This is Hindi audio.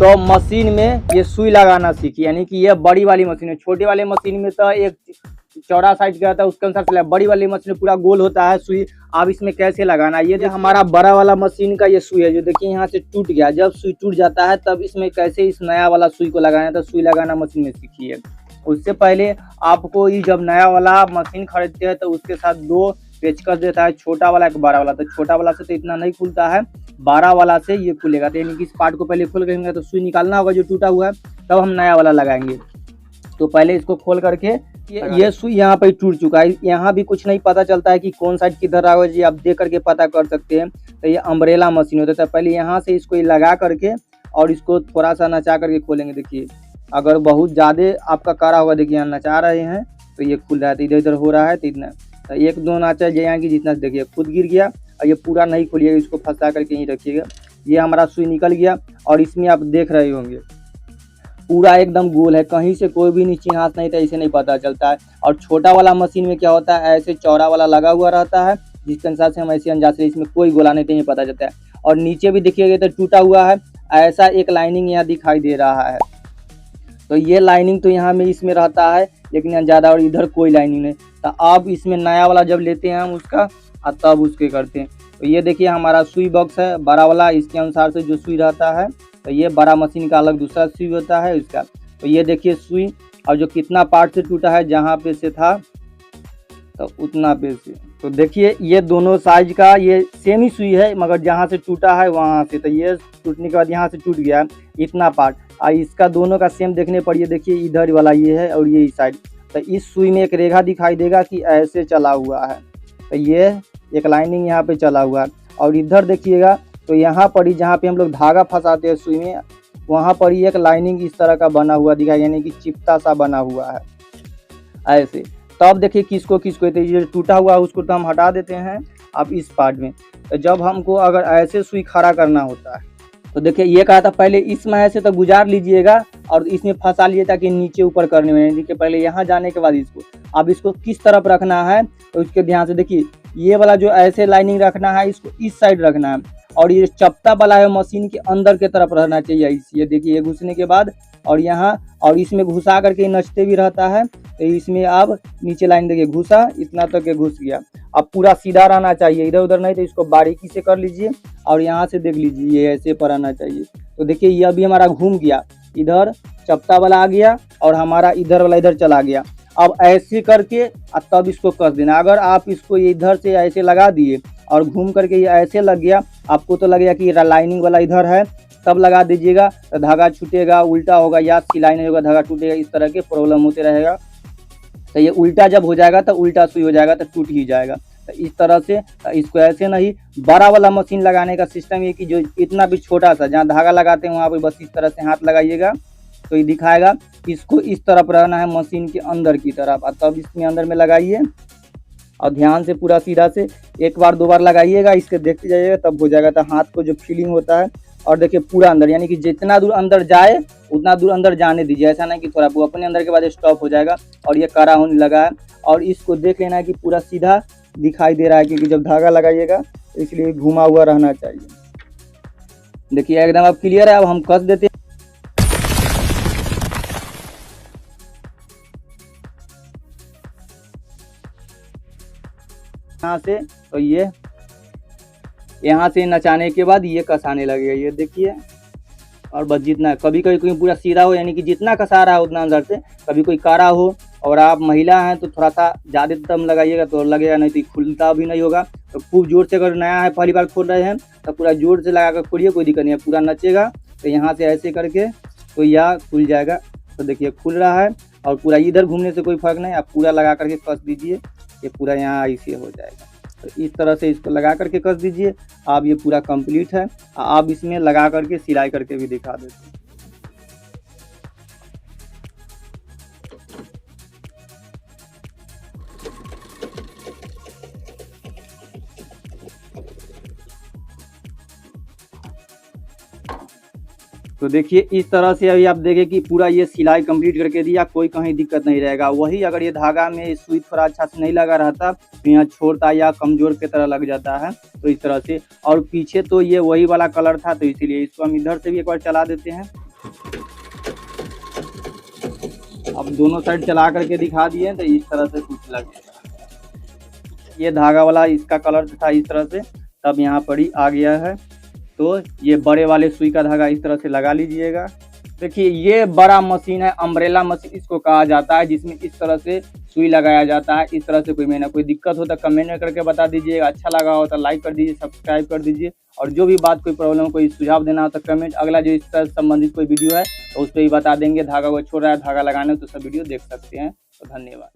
तो मशीन में ये सुई लगाना सीखी, यानी कि ये बड़ी वाली मशीन है। छोटी वाली मशीन में तो एक चौड़ा साइज का था, उसके अनुसार चला। बड़ी वाली मशीन में पूरा गोल होता है सुई। अब इसमें कैसे लगाना, ये जो हमारा बड़ा वाला मशीन का ये सुई है, जो देखिए यहाँ से टूट गया। जब सुई टूट जाता है तब इसमें कैसे इस नया वाला सुई को लगाना है, तो सुई लगाना मशीन में सीखिए। उससे पहले आपको ये जब नया वाला मशीन खरीदते हैं तो उसके साथ 2 पेचकस देता है, छोटा वाला एक बड़ा वाला। तो छोटा वाला से तो इतना नहीं खुलता है, बड़ा वाला से ये खुलेगा। तो यानी कि इस पार्ट को पहले खोल करेंगे तो सुई निकालना होगा जो टूटा हुआ है, तब हम नया वाला लगाएंगे। तो पहले इसको खोल करके ये सुई यहाँ पे टूट चुका है। यहाँ भी कुछ नहीं पता चलता है कि कौन साइड किधर रहा, जी आप देख करके पता कर सकते हैं। तो ये अम्ब्रेला मशीन होता है। पहले यहाँ से इसको लगा करके और इसको थोड़ा सा नचा करके खोलेंगे। देखिए अगर बहुत ज़्यादा आपका कड़ा होगा, देखिए यहाँ नचा रहे हैं तो ये खुल रहा है, तो इधर इधर हो रहा है। तो इतना तो 1-2 नाचा यहाँ की जितना, देखिए खुद गिर गया। और ये पूरा नहीं खोलिएगा, इसको फंसा करके यहीं रखिएगा। ये हमारा सुई निकल गया और इसमें आप देख रहे होंगे पूरा एकदम गोल है, कहीं से कोई भी नीचे हाथ नहीं था, इसे नहीं पता चलता है। और छोटा वाला मशीन में क्या होता है, ऐसे चौड़ा वाला लगा हुआ रहता है, जिसके अनुसार से हम ऐसे अंदाज से इसमें कोई गोला नहीं, तो ये पता चलता है। और नीचे भी देखिएगा तो टूटा हुआ है, ऐसा एक लाइनिंग यहाँ दिखाई दे रहा है। तो ये लाइनिंग तो यहाँ में इसमें रहता है, लेकिन ज़्यादा, और इधर कोई लाइनिंग नहीं। तो अब इसमें नया वाला जब लेते हैं हम उसका, तब उसके करते हैं। तो ये देखिए हमारा सुई बॉक्स है बड़ा वाला, इसके अनुसार से जो सुई रहता है। तो ये बड़ा मशीन का अलग दूसरा सुई होता है इसका। तो ये देखिए सुई, और जो कितना पार्ट से टूटा है, जहाँ पे से था तो उतना पे से। तो देखिए ये दोनों साइज का ये सेम ही सुई है, मगर जहाँ से टूटा है वहाँ से, तो ये टूटने के बाद यहाँ से टूट गया इतना पार्ट। और इसका दोनों का सेम देखने पर ये देखिए इधर वाला ये है और ये इस साइड। तो इस सुई में एक रेखा दिखाई देगा कि ऐसे चला हुआ है। तो ये एक लाइनिंग यहाँ पे चला हुआ है। और इधर देखिएगा तो यहाँ पर ही जहाँ पे हम लोग धागा फंसाते हैं सुई में, वहाँ पर ही एक लाइनिंग इस तरह का बना हुआ दिखाई, यानी कि चिपटा सा बना हुआ है ऐसे। तब देखिए किसको किसको, तो ये टूटा हुआ है उसको तो हम हटा देते हैं। अब इस पार्ट में तो जब हमको अगर ऐसे सुई खड़ा करना होता है, तो देखिए ये कहा था पहले इसमें ऐसे तो गुजार लीजिएगा और इसमें फंसा लीजिए, ताकि नीचे ऊपर करने में। देखिए पहले यहाँ जाने के बाद इसको, अब इसको किस तरफ रखना है तो उसके ध्यान से देखिए, ये वाला जो ऐसे लाइनिंग रखना है, इसको इस साइड रखना है। और ये चपटा वाला है मशीन के अंदर के तरफ रहना चाहिए। ये देखिए ये घुसने के बाद, और यहाँ और इसमें घुसा करके नचते भी रहता है। तो इसमें अब नीचे लाइन देखिए घुसा, इतना तक के घुस गया। अब पूरा सीधा रहना चाहिए, इधर उधर नहीं। तो इसको बारीकी से कर लीजिए और यहाँ से देख लीजिए ये ऐसे पर आना चाहिए। तो देखिए ये अभी हमारा घूम गया, इधर चपटा वाला आ गया और हमारा इधर वाला इधर चला गया। अब ऐसे करके तब इसको कस देना। अगर आप इसको इधर से ऐसे लगा दिए और घूम करके ये ऐसे लग गया, आपको तो लगेगा कि लाइनिंग वाला इधर है, तब लगा दीजिएगा। तो धागा छूटेगा, उल्टा होगा, या सिलाई नहीं होगा, धागा टूटेगा, इस तरह के प्रॉब्लम होते रहेगा। तो ये उल्टा जब हो जाएगा तो उल्टा सुई हो जाएगा, तो टूट ही जाएगा। तो इस तरह से इसको ऐसे नहीं, बड़ा वाला मशीन लगाने का सिस्टम ये कि जो इतना भी छोटा सा जहाँ धागा लगाते हैं वहाँ पे बस इस तरह से हाथ लगाइएगा, तो ये दिखाएगा। इसको इस तरफ रहना है मशीन के अंदर की तरफ, और तब इसमें अंदर में लगाइए और ध्यान से पूरा सीधा से 1 बार 2 बार लगाइएगा, इसके देखते जाइएगा, तब हो जाएगा। तो हाथ को जो फीलिंग होता है, और देखिए पूरा अंदर, यानी कि जितना दूर अंदर जाए उतना दूर अंदर जाने दीजिए। ऐसा नहीं कि थोड़ा वो अपने अंदर के बाद स्टॉप हो जाएगा और ये कड़ा होने लगा है। और इसको देख लेना है कि पूरा सीधा दिखाई दे रहा है, क्योंकि जब धागा लगाइएगा तो इसलिए घुमा हुआ रहना चाहिए। देखिए एकदम अब क्लियर है। अब हम कस देते हैं यहाँ से। तो ये यहाँ से नचाने के बाद ये कसाने लगेगा, ये देखिए। और बस जितना, कभी कभी कोई पूरा सीधा हो, यानी कि जितना कसा रहा है उतना अंदर से। कभी कोई काड़ा हो और आप महिला हैं तो थोड़ा सा ज़्यादा दम लगाइएगा, तो लगेगा, नहीं तो खुलता भी नहीं होगा। तो खूब जोर से, अगर नया है पहली बार खोल रहे हैं तो पूरा जोर से लगा कर खोलिए, कोई दिक्कत नहीं है, पूरा नचेगा। तो यहाँ से ऐसे करके तो यह खुल जाएगा। तो देखिए खुल रहा है, और पूरा इधर घूमने से कोई फर्क नहीं, आप पूरा लगा करके कस दीजिए, ये पूरा यहाँ ऐसे हो जाएगा। तो इस तरह से इसको लगा करके कस दीजिए। अब ये पूरा कंप्लीट है। आप इसमें लगा करके सिलाई करके भी दिखा देते हैं। तो देखिए इस तरह से अभी आप देखें कि पूरा ये सिलाई कंप्लीट करके दिया, कोई कहीं दिक्कत नहीं रहेगा। वही अगर ये धागा में सुई थोड़ा अच्छा से नहीं लगा रहता तो यहाँ छोड़ता या कमजोर की तरह लग जाता है। तो इस तरह से, और पीछे तो ये वही वाला कलर था, तो इसीलिए इसको हम इधर से भी एक बार चला देते हैं। अब दोनों साइड चला करके दिखा दिए तो इस तरह से कुछ लगेगा। ये धागा वाला इसका कलर था इस तरह से, तब यहाँ पर ही आ गया है। तो ये बड़े वाले सुई का धागा इस तरह से लगा लीजिएगा। देखिए ये बड़ा मशीन है, अम्ब्रेला मशीन इसको कहा जाता है, जिसमें इस तरह से सुई लगाया जाता है। इस तरह से कोई दिक्कत हो तो कमेंट में करके बता दीजिएगा। अच्छा लगा हो तो लाइक कर दीजिए, सब्सक्राइब कर दीजिए। और जो भी बात, कोई प्रॉब्लम, कोई सुझाव देना हो तो कमेंट, अगला जो इससे संबंधित कोई वीडियो है तो उस पर ही बता देंगे। धागा को छोड़ रहा है धागा लगाने, तो सब वीडियो देख सकते हैं। तो धन्यवाद।